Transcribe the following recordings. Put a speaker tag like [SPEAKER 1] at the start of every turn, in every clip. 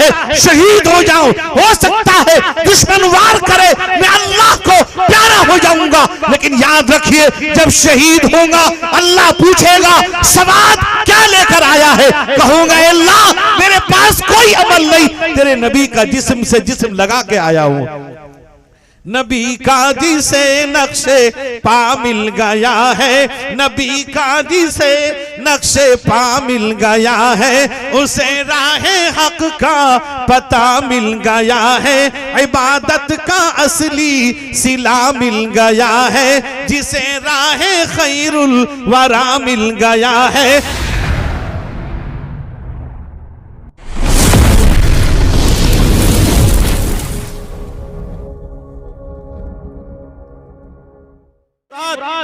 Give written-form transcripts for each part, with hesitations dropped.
[SPEAKER 1] है शहीद हो जाऊं, हो सकता है दुश्मन वार करे मैं अल्लाह को प्यारा हो जाऊंगा, लेकिन याद रखिए जब शहीद होगा अल्लाह पूछेगा सवाद क्या लेकर आया है, कहूंगा अल्लाह मेरे पास कोई अमल नहीं, तेरे नबी का जिस्म से जिस्म लगा के आया हूं। नबी का जिसे नक्शे पा मिल गया है, नबी का जिसे नक्शे पा मिल गया है, उसे राहे हक का पता मिल गया है, इबादत का असली सिला मिल गया है, जिसे राहे खैरुल वरा मिल गया है।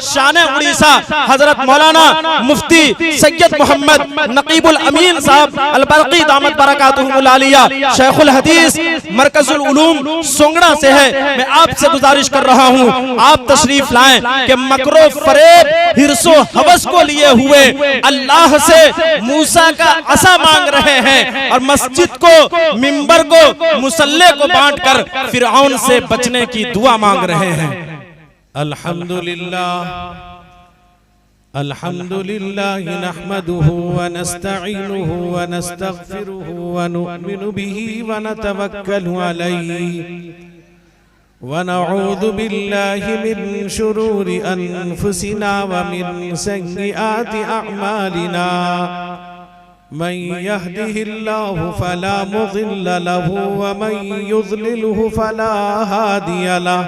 [SPEAKER 2] शान उड़ीसा हजरत मौलाना मुफ्ती सैयद मोहम्मद नकीबुल अमीन साहब अल-बरकी दामत बरकातुहुल आलिया शेखुल हदीस मरकजुल उलूम सोंगड़ा से है। मैं आपसे गुजारिश कर रहा हूँ आप तशरीफ लाएं कि मकरो फरेब हिर्सो हवस को लिए हुए अल्लाह से मूसा का असा मांग रहे हैं और मस्जिद को मिंबर को मुसल्ले को बांटकर फिरऔन से बचने की दुआ मांग रहे हैं।
[SPEAKER 1] अल्हम्दुलिल्लाह अल्हम्दुलिल्लाह नहमदुहु व नस्तईनुहु व नस्तगफिरुहु व नु'मिनु बिही व नतवक्कलु अलैहि व नऊज़ु बिल्लाहि मिन शुरूरि अनफुसिना व मिन सय्यिआति अअमालिना मन यहदिहिल्लाहु फला मुज़िल्ल लहु व मन युज़लिलहु फला हादिय लहु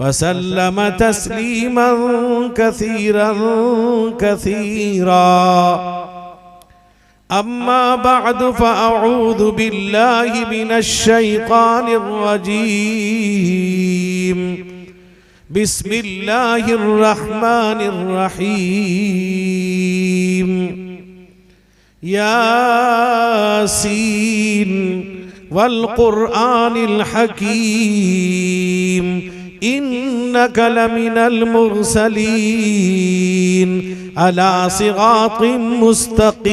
[SPEAKER 1] वसल्लम तस्लीमन कसीरन कसीरा अम्मा बअदु फअऊज़ु बिल्लाहि मिनश शैतानिर रजीम बिस्मिल्लाहिर रहमानिर रहीम यासीन वल कुरआनिल हकीम इन्नक लमिनल मुरसलीन अला सिरातिम मुस्तकीम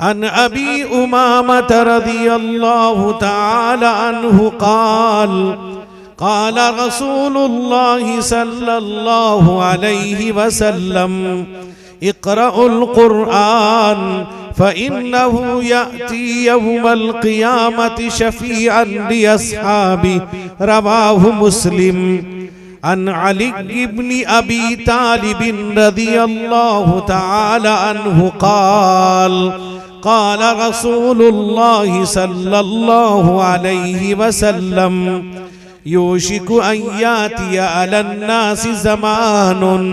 [SPEAKER 1] अन अबी उमामत रज़ियल्लाहु तआला अन्हु क़ाल रसूलुल्लाहि सल्लल्लाहु अलैहि वसल्लम इक़रउल क़ुरआन फ़इन्नहु याती यौमल क़ियामति शफ़ीअन लिअस्हाबी रवाहु मुस्लिम अन अली इब्न अबी तालिब रज़ियल्लाहु तआला अन्हु क़ाल रसूलुल्लाहि सल्लल्लाहु अलैहि वसल्लम यूशिकु अन यातिया अलन नासि ज़मानुन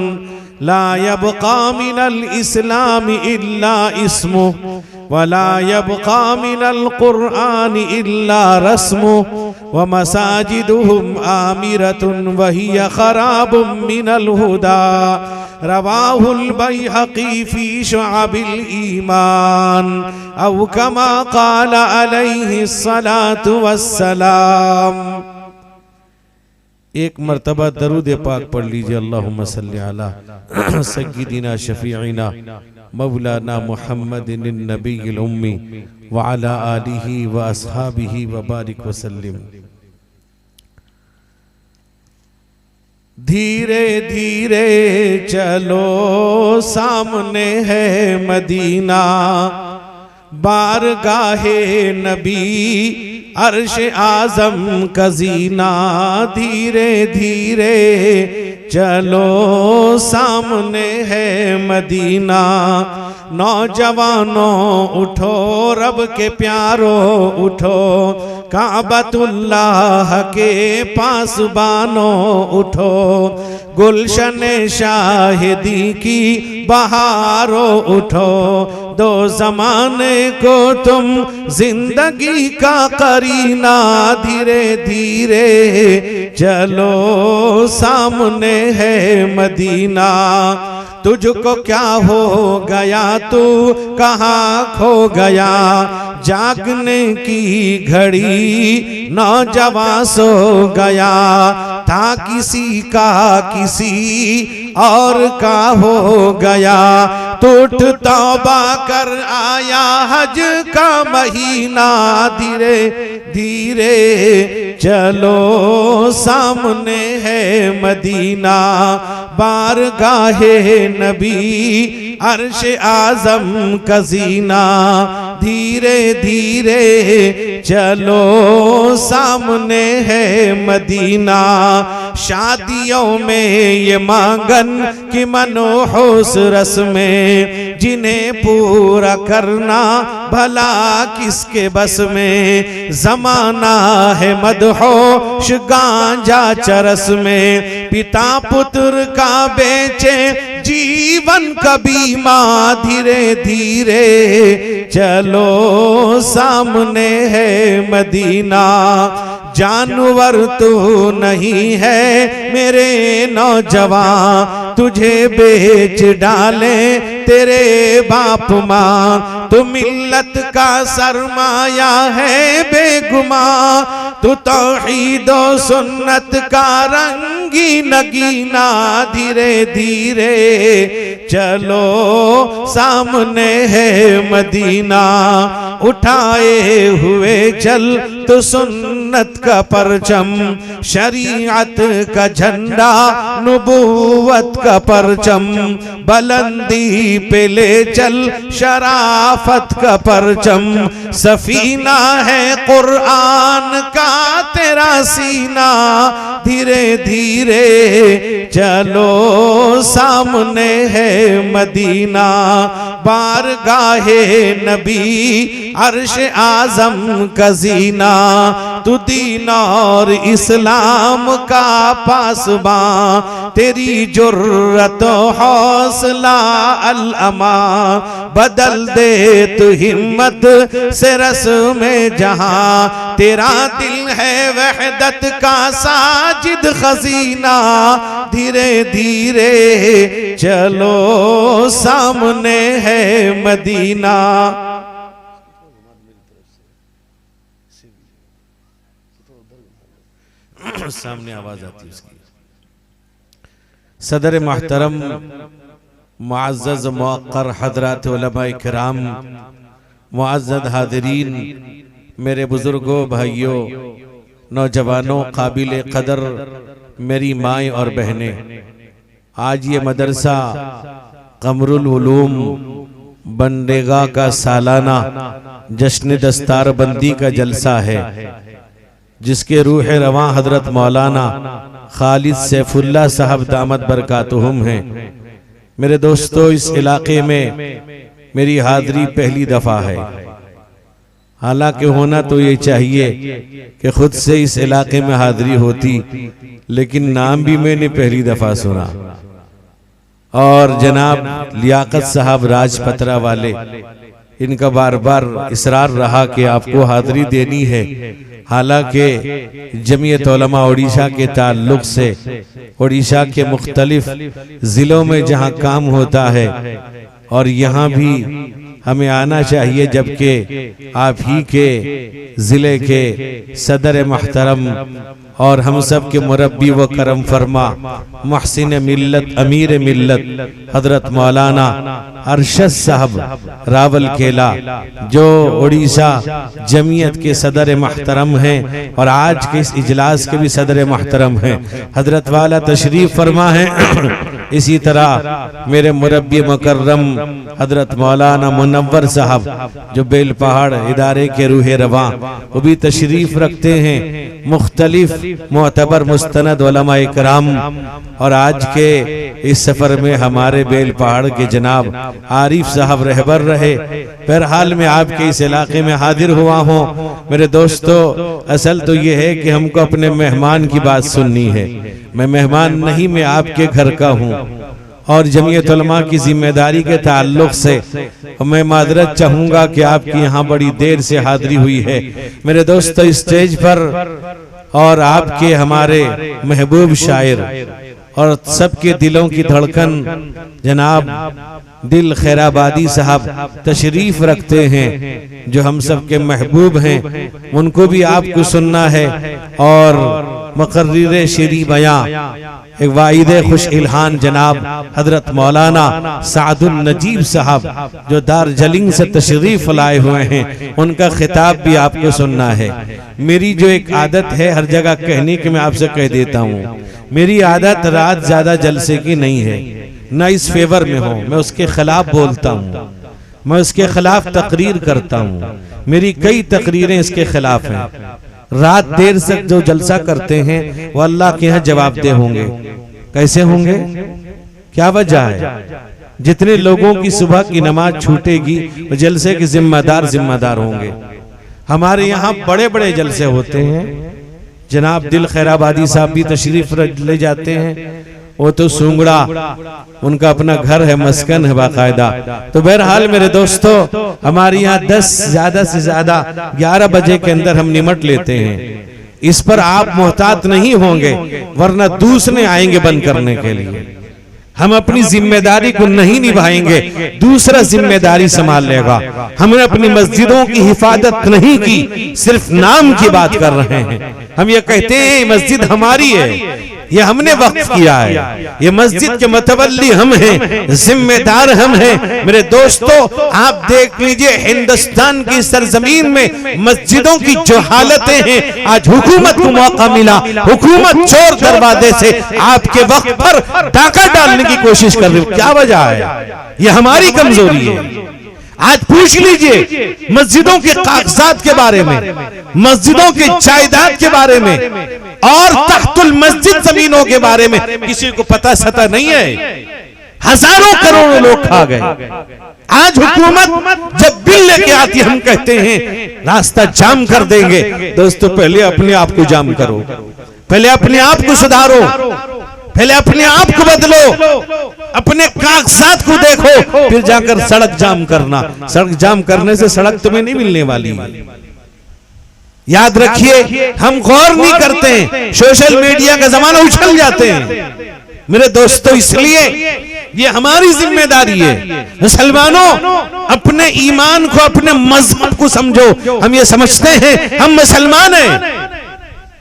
[SPEAKER 1] ला यबक़ा मिनल इस्लाम इल्ला इस्मुहु वला यबक़ा मिनल क़ुरआन इल्ला रस्मुहु व मसाजिदुहुम आमिरतुन व हिय खराबुम मिनल हुदा रवाहुल बैहक़ी फ़ी शुअबिल ईमान औ कमा क़ाल अलैहिस्सलातु वस्सलाम। एक मर्तबा दरूद पाक पढ़ लीजिए। अल्लाहुम्मा सल्ली अला सय्यिदिना शफीइना मौलाना मुहम्मदिन नबील उम्मी व अला आलिहि व अस्हाबिहि व बारिक वसल्लिम। धीरे धीरे चलो सामने है मदीना, बारगाहे नबी अर्श आज़म का ज़ीना। धीरे धीरे चलो सामने है मदीना, नौजवानों उठो रब के प्यारो उठो, काबतुल्लाह के पासबानो उठो, गुलशन शाहिदी की बहारो उठो,
[SPEAKER 3] दो जमाने को तुम जिंदगी का करीना, धीरे धीरे चलो सामने है मदीना। तुझको क्या हो गया, तू कहाँ खो गया, जागने की घड़ी नौजवान सो गया, था किसी का किसी और का हो गया। टूट तौबा कर आया हज का महीना, धीरे धीरे चलो सामने है मदीना। बारगाहे नबी अर्श आजम का जीना, धीरे धीरे चलो सामने है मदीना। शादियों में ये मांगन की मनोहोश रस्में, जिन्हें पूरा करना भला किसके बस में। जमाना है मदहोश गांजा चरस में, पिता पुत्र का बेचे जीवन का बीमा, धीरे धीरे चलो सामने है मदीना। जानवर तू नहीं है मेरे नौजवान, तुझे बेच डाले तेरे बाप माँ। तू मिल्लत का सरमाया है बेगुमां, तू तौहीद व सुन्नत का रंगी नगीना, धीरे धीरे चलो सामने है मदीना। उठाए हुए चल तो सुन्नत का परचम, शरीयत का झंडा नबूवत का परचम, बुलंदी पे ले चल शराफत का परचम। सफीना है कुरान का तेरा सीना, धीरे धीरे चलो सामने है मदीना। बारगाहे नबी अर्श आजम का जीना, तू दीन और इस्लाम का पासबां, तेरी जुर्रत हौसला अल अमा। बदल दे तू हिम्मत से रस में जहां, तेरा दिल है वहदत का साजिद खजीना, धीरे धीरे चलो सामने है मदीना। सामने आवाज आती है उसकी। सदर मोहतरम मुअज़्ज़ज़ मुअक्कर हज़रात उलमा इकराम, मुअज़्ज़ज़ हाज़रीन, मेरे बुजुर्गों, भाइयों, नौजवानों, काबिल कदर मेरी माएँ और बहनें, आज ये मदरसा कमरुल उलूम बनरेगा का सालाना जश्न दस्तारबंदी का जलसा है, जिसके रूह रवां हजरत मौलाना खालिद सैफुल्लाह साहब दामत बरकातुहुम हैं। मेरे दोस्तों, इस इलाके में मेरी हाजिरी पहली दफा है। हालांकि होना तो ये चाहिए कि खुद से इस इलाके में हाजिरी होती, लेकिन नाम भी मैंने पहली दफा सुना। और जनाब लियाकत साहब राजपत्रा वाले, इनका बार बार इसरार रहा कि आपको हाजिरी देनी है। हालांकि जमीयत उलमा उड़ीसा के ताल्लुक से उड़ीसा के मुख्तलिफ जिलों में जहां काम होता है और यहाँ भी हमें आना चाहिए, जबकि आप ही के जिले के सदर महतरम और हम सब के मुरब्बी व करम फरमा मुहसिन मिल्लत अमीर मिल्लत हजरत मौलाना अरशद साहब रावल केला, जो उड़ीसा जमीयत के सदर महतरम हैं और आज के इस इजलास के भी सदर महतरम हैं, हजरत वाला तशरीफ फरमा है। इसी तरह मेरे मुरब्बी मुकर्रम हजरत मौलाना मुनव्वर साहब, जो बेल पहाड़ इदारे के रूह रवां, वो भी तशरीफ रखते हैं। मुख्तलिफ मोतबर मुस्तनद उलमा इकराम, और आज के इस सफर में हमारे बेल पहाड़ के जनाब आरिफ साहब रहबर रहे। बहरहाल मैं आपके इस इलाके में हाजिर हुआ हूँ। मेरे दोस्तों, असल तो ये है कि हमको अपने मेहमान की बात सुननी है। मैं मेहमान नहीं, मैं आपके घर का हूँ और जमीयत उलमा की जिम्मेदारी के ताल्लुक से मैं माजरत चाहूंगा कि आपकी यहाँ बड़ी देर से हाजिरी हुई है। मेरे दोस्तों, स्टेज पर और आपके हमारे महबूब शायर और सबके दिलों की धड़कन जनाब दिल खैराबादी साहब तशरीफ रखते हैं, जो हम सब के महबूब हैं। उनको भी आपको सुनना है। और मुकर्रिर शेरी बयां एक वाइदे खुश इल्हान जनाब हजरत मौलाना सादुल नजीब साहब जो दार्जिलिंग से तशरीफ लाए हुए हैं, उनका खिताब भी आपको सुनना है। मेरी जो एक आदत है हर जगह कहने की, मैं आपसे कह देता हूँ, मेरी आदत रात ज्यादा जलसे की नहीं है, न इस फेवर में हो। मैं उसके खिलाफ बोलता हूँ, मैं उसके खिलाफ तकरीर करता हूँ। मेरी कई तकरीरें इसके खिलाफ हैं। रात देर से जो जलसा करते हैं वो अल्लाह के यहाँ जवाबदेह होंगे। कैसे होंगे? क्या वजह है? जितने लोगों की सुबह की नमाज छूटेगी वो जलसे के जिम्मेदार होंगे। हमारे यहाँ बड़े बड़े जलसे होते हैं। जनाब दिल खैराबादी साहब भी तशरीफ ले जाते हैं। वो तो सूंगड़ा उनका अपना घर है, मस्कन है बाकायदा। तो बहरहाल मेरे दोस्तों, हमारे यहाँ 10 ज्यादा से ज्यादा 11 बजे के अंदर हम निमट लेते हैं। इस पर आप मोहतात नहीं होंगे, वरना दूसरे आएंगे बंद करने के लिए। हम अपनी जिम्मेदारी को नहीं निभाएंगे, दूसरा जिम्मेदारी संभाल लेगा। हमने अपनी मस्जिदों की हिफाजत नहीं की, सिर्फ नाम की बात कर रहे हैं। हम ये कहते हैं मस्जिद हमारी है, ये हमने वक्फ किया है, ये मस्जिद के मतवल्ली हम हैं, जिम्मेदार हम हैं। मेरे दोस्तों, आप देख लीजिए हिंदुस्तान की सरजमीन में मस्जिदों की जो हालतें हैं, आज हुकूमत को मौका मिला, हुकूमत चोर दरवाजे से आपके वक्त पर डाका डालने की कोशिश कर रही है। क्या वजह है? ये हमारी कमजोरी है। आज पूछ लीजिए मस्जिदों के कागजात के बारे में, मस्जिदों के जायदाद के बारे में और तहतुल मस्जिद जमीनों के बारे में किसी को पता सता नहीं है। हजारों करोड़ों लोग खा गए। आज हुकूमत जब बिल लेके आती है, हम कहते हैं रास्ता जाम कर देंगे। दोस्तों, पहले अपने आप को जाम करो, पहले अपने आप को सुधारो, पहले अपने आप को बदलो, अपने कागजात को देखो, फिर जाकर सड़क जाम करना। सड़क जाम करने से सड़क तुम्हें नहीं मिलने वाली। याद रखिए, हम गौर नहीं करते, सोशल मीडिया का जमाना उछल जाते हैं। मेरे दोस्तों, इसलिए ये हमारी जिम्मेदारी है। मुसलमानों, अपने ईमान को, अपने मजहब को समझो। हम ये समझते हैं हम मुसलमान हैं,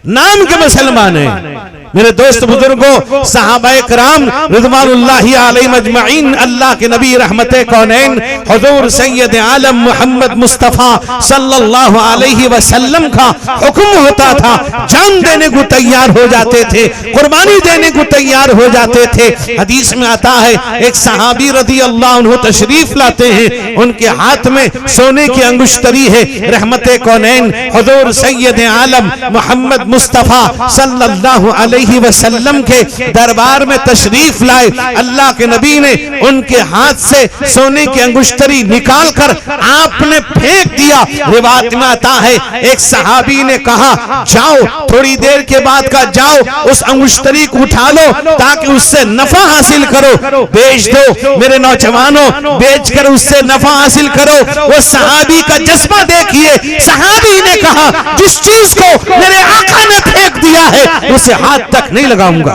[SPEAKER 3] नाम के मुसलमान हैं। मेरे दोस्त बुजुर्गों, सहाबाए किराम रिज़वानुल्लाहि अलैहिम अजमईन, अल्लाह के नबी रहमते कौनैन हुजूर सैयद आलम मोहम्मद मुस्तफा सल्लल्लाहु अलैहि वसल्लम का हुक्म होता था, जान देने को तैयार हो जाते थे, कुर्बानी देने को तैयार हो जाते थे। हदीस में आता है, एक सहाबी रज़ी अल्लाह अन्हु तशरीफ लाते हैं, उनके हाथ में सोने की अंगुश्तरी है। रहमते कौनैन हुजूर सैयद आलम मोहम्मद मुस्तफा सल्लल्लाहु अलैहि वसल्लम के दरबार में तशरीफ लाए। अल्लाह के नबी ने उनके हाथ से सोने की अंगुश्तरी निकाल कर आपने फेंक दिया। रिवायत में आता है, एक सहाबी ने कहा, जाओ, थोड़ी देर के बाद का जाओ, उस अंगुश्तरी को उठा लो ताकि उससे नफा हासिल करो, बेच दो। मेरे नौजवानों, बेचकर उससे नफा हासिल करो। वो सहाबी का जज्बा देखिए। सहाबी ने कहा, जिस चीज को मेरे आका ने फेंक दिया है उसे हाथ तक नहीं लगाऊंगा।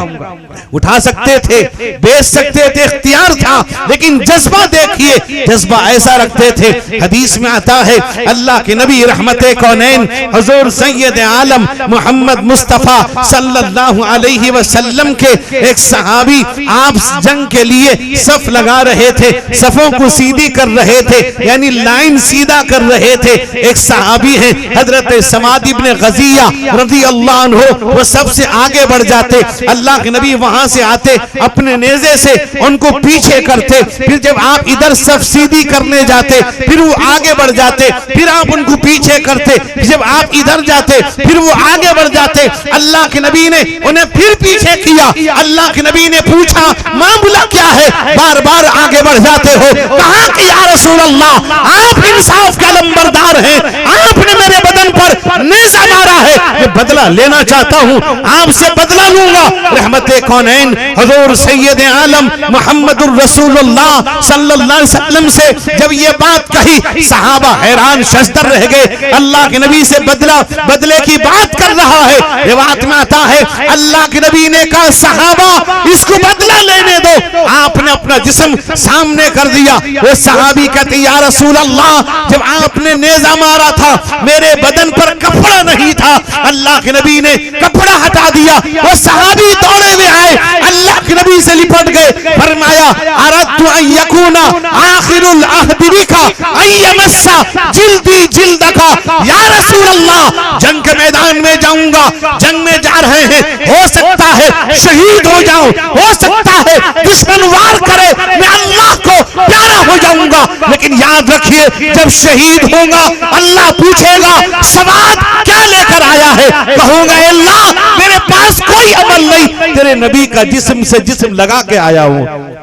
[SPEAKER 3] उठा सकते थे, बेच सकते थे, इख्तियार था, लेकिन जज्बा देखिए, जज्बा ऐसा रखते थे। हदीस में आता है, अल्लाह के नबी रहमते कौनैन हुजूर सैयद आलम मोहम्मद मुस्तफा सल्लल्लाहु अलैहि वसल्लम के एक सहाबी आप जंग के लिए सफ लगा रहे थे, सफों को सीधी कर रहे थे, यानी लाइन सीधा कर रहे थे। एक सहाबी है हजरत समाद इब्न गजिया रज़ी अल्लाह अन्हु, वो सबसे आगे बढ़ जाते। अल्लाह के नबी वहां से आते, अपने नेज़े से उनको पीछे करते, फिर जब आप इधर सफ सीधी करने जाते फिर वो आगे बढ़ जाते, फिर आप उनको पीछे करते, जब आप इधर जाते फिर वो आगे बढ़ जाते। अल्लाह के नबी ने उन्हें फिर पीछे किया। अल्लाह के नबी ने पूछा, मामला क्या है, बार बार आगे बढ़ जाते हो? कहा कि या रसूल अल्लाह, आप इंसाफ का लंबरदार हैं, आपने मेरे बदन पर नेज़ा मारा है, ये
[SPEAKER 1] बदला लेना चाहता हूँ, आपसे बदला लूंगा। रहमते कौनैन हुजूर सैयद आलम मुहम्मदुर रसूलुल्लाह सल्लल्लाहु अलैहि वसल्लम से जब ये बात कही, सहाबा हैरान शजदर रह गए। अल्लाह के नबी से बदले की बात कर रहा है। रिवायत में आता है अल्लाह के नबी ने कहा, सहाबा इसको बदला लेने दो। आपने अपना जिस्म सामने कर दिया। वो सहाबी कहते, या रसूल अल्लाह, जब आपने नेजा मारा था मेरे बदन पर कपड़ा नहीं था, अल्लाह के नबी ने कपड़ा हटा दिया। वो सहाबी दौड़े हुए आए, अल्लाह के नबी से लिपट गए। फरमाया, अरदतु अन यकूना आखिरुल अहद बिका अयमस्सा जिल्दी जिल्दका। या रसूल अल्लाह, जंग के मैदान में जाऊंगा, जंग में जा रहे हैं, हो सकता है शहीद हो जाऊं, हो सकता है दुश्मन वार करे, मैं अल्लाह को प्यारा हो जाऊंगा, लेकिन याद रखिए जब शहीद होगा अल्लाह पूछेगा सवाद क्या लेकर आया है, कहूंगा अल्लाह मेरे पास कोई अमल नहीं, तेरे नबी का जिस्म से जिस्म लगा के आया हूं।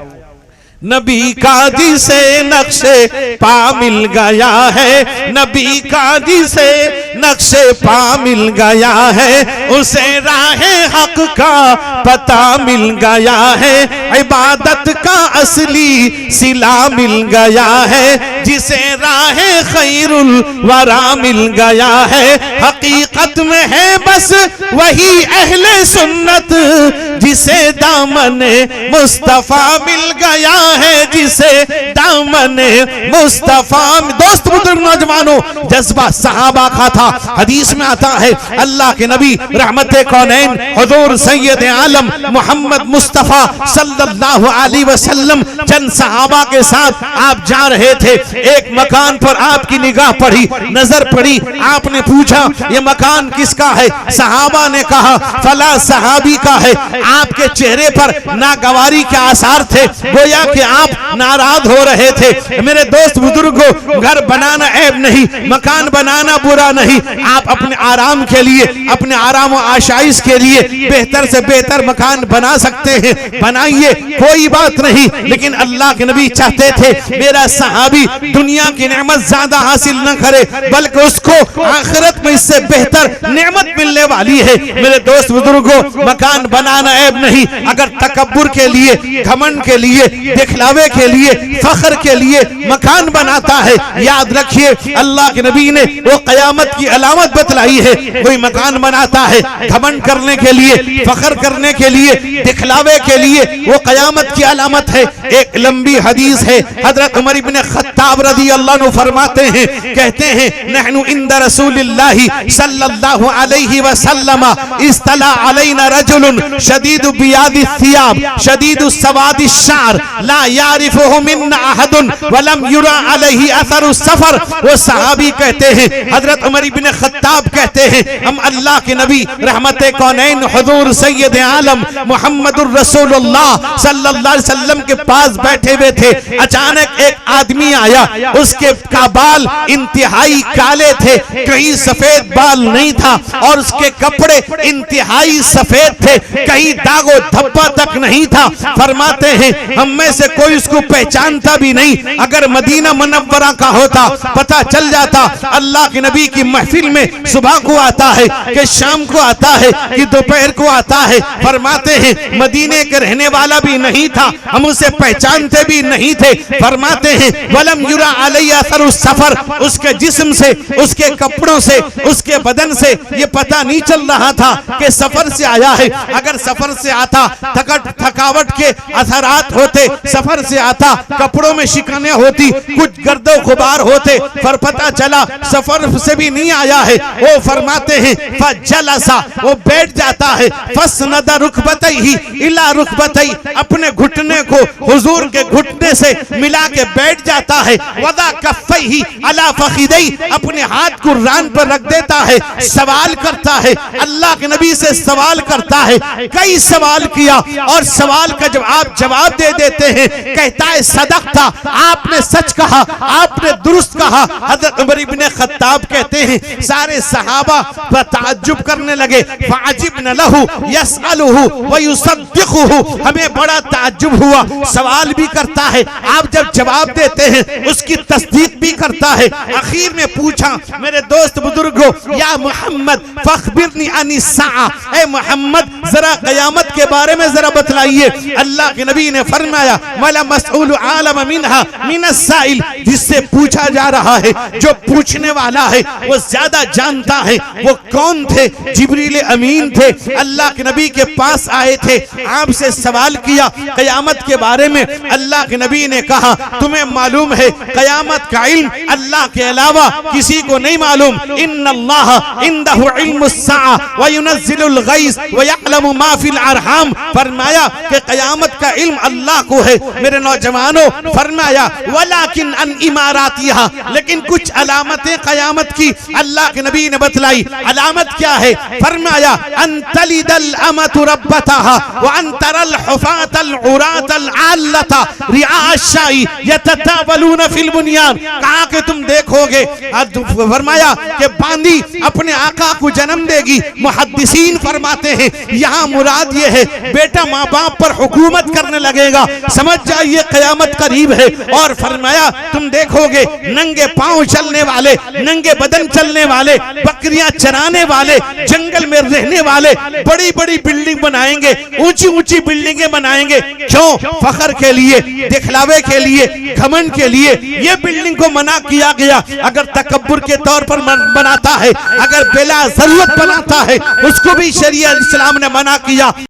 [SPEAKER 1] नबी का जिसे नक्शे पा मिल गया है, नबी का जिसे नक्शे पा मिल गया है, उसे राहे हक का पता मिल गया है, इबादत का असली सिला मिल गया है, जिसे राहे खैरुल वरा मिल गया है, हकीकत में है बस वही अहले सुन्नत, जिसे दामने मुस्तफा मिल गया है, जिसे दामने मुस्तफा। दोस्त बुजुर्ग नौजवानों, जज्बा सहाबा का था। हदीस में आता है अल्लाह के नबी रहमते कौनैन हुजूर सैयद आलम मोहम्मद मुस्तफा सल्लल्लाहु अलैहि वसल्लम चंद सहाबा के साथ आप जा रहे थे। एक मकान पर आपकी निगाह पड़ी, नजर पड़ी, आपने पूछा ये मकान किसका है? सहाबा ने कहा फला सहाबी का है। आपके चेहरे पर नागवारी के आसार थे, गोया कि आप नाराज हो रहे थे। मेरे दोस्त बुजुर्गों, घर बनाना ऐब नहीं, मकान बनाना बुरा नहीं। आप अपने आराम के लिए, अपने आराम और आशाइश के लिए बेहतर से बेहतर मकान बना सकते हैं, बनाइए, कोई बात नहीं। लेकिन अल्लाह के नबी चाहते थे मेरा सहाबी दुनिया की नेमत ज्यादा हासिल न करे, बल्कि उसको आखिरत में इससे बेहतर नेमत मिलने वाली है। मेरे दोस्त बुजुर्गों, मकान बनाना ऐब नहीं, अगर तकब्बुर के लिए, घमंड के लिए, दिखलावे के लिए, फख्र के लिए मकान बनाता है, याद रखिए अल्लाह के नबी ने वो कयामत की अलामत बतलाई है। कोई मकान बनाता है घमंड करने के लिए, फख्र करने के लिए, दिखलावे के लिए, वो कयामत की अलामत है। एक लंबी हदीस है, हजरत उमर इब्ने खत्ताब रज़ी अल्लाह अन्हु फरमाते हैं, कहते हैं नहनु इंद रसूलिल्लाहि सल्लल्लाहु अलैहि वसल्लम इस्तला अलैना रजुलन शदीदु बियादि थियाब शदीदु सवादि शार ला यारिफुहु मिन्ना अहदुन वलम युरा अलैहि असरु सफर। वो सहाबी कहते हैं, हजरत उमर इब्ने खत्ताब कहते हैं, हम अल्लाह के नबी रहमते कौनैन हुजूर सैयद आलम मुहम्मदुर रसूलुल्लाह सल्लल्लाहु अलैहि वसल्लम के पास बैठे हुए थे। अचानक एक आदमी आया, उसके का बाल इंतहाई काले थे, कहीं सफेद बाल नहीं था, और उसके कपड़े इंतहाई सफेद थे, कहीं दागो धब्बा तक नहीं था। फरमाते हैं हम में से कोई उसको पहचानता भी नहीं। अगर मदीना मुनव्वरा का होता पता चल जाता, अल्लाह के नबी की महफिल में सुबह को आता है कि शाम को आता है कि दोपहर को आता है। फरमाते हैं मदीने के रहने वाला भी नहीं था, हम उसे पहचानते भी नहीं थे। फरमाते हैं वलम युरा अलैया असरु सफर, उसके जिस्म से, उसके कपड़ों से, उसके बदन से ये पता नहीं चल रहा था कि सफर से आया है। अगर सफर से आता थकावट के असरात होते, सफर से आता कपड़ों में शिकने होती, कुछ गर्दो गुबार होते, पर पता चला सफर से भी नहीं आया है। वो फरमाते हैं फजलसा, वो बैठ जाता है, फसनदा रुकबतैहि इला रुकबतै, अपने घुटने को हुजूर के घुटने से मिला के बैठ जाता है। वदा कफ़ैहि अला फखिदै, अपने हाथ को रान पर रख देता है, सवाल करता है, अल्लाह के नबी से सवाल करता है। कई सवाल किया और सवाल का जवाब दे देते हैं। कहता है सदक़ता, आपने सच कहा, आपने दुरुस्त कहा। हज़रत उमर इब्ने खत्ताब कहते हैं हैं। सारे सहाबा पर ताज्जुब करने लगे। फाजिबन लहु यसअलुहु व युसद्दिकुहु, हमें बड़ा ताज्जुब हुआ, सवाल भी करता है, आप जब जवाब देते हैं उसकी तस्दीक भी करता है। आखिर में पूछा, मेरे दोस्त बुजुर्गों, या मोहम्मद फखबिरनी अनिस्सा, ए मोहम्मद जरा कयामत के बारे में जरा बतलाइए। अल्लाह के नबी ने फरमाया, वला मसऊल आलम मिनहा मिनस्साइल, जिससे पूछा जा रहा है, जो पूछने वाला है वो ज्यादा जानता है। वो कौन थे? जिब्रील अमीन थे। अल्लाह के नबी के पास आए थे, आपसे सवाल किया कयामत के बारे में। अल्लाह के नबी ने कहा, तुम्हें मालूम है कयामत का इल्म अल्लाह के अलावा किसी को नहीं मालूम। इन्नल्लाह इंदहु इल्मुस्साअ व युनज़्ज़िलुल गैस व यअलमु मा फिल अरहाम, फरमाया कि कयामत का इल्म अल्लाह को है। मेरे नौजवानों, फरमाया वलाकिन अन इमारातिहा, लेकिन कुछ अलामतें कयामत की अल्लाह के नबी ने बतलाई। अलामत क्या है? फरमाया अन तलिदल अमतु रब्बतहा व अन तरल हुफातल उरातल आल्लता रिआशाई यततावलून फिल बुनियान, कहा कि तुम देखोगे, फरमाया कि बांदी अपने आका को जन्म देगी। मुहद्दिसीन फरमाते हैं यहाँ मुराद ये है, बेटा माँ बाप पर हुकूमत करने लगेगा, समझ जाइए कयामत करीब है। और फरमाया तुम देखोगे नंगे पांव चलने वाले, नंगे बदन चलने वाले, बकरियां चराने वाले, जंगल में रहने वाले, बड़ी बड़ी बिल्डिंग बनाएंगे, ऊंची ऊंची बिल्डिंगें बनाएंगे। क्यों? फखर के लिए, दिखलावे के लिए, घमंड के लिए। ये बिल्डिंग को मना किया गया। अगर तकब्बुर के तौर पर बनाता है, अगर बेला जरूरत बनाता है, उसको भी शरीयत इस्लाम ने मना किया।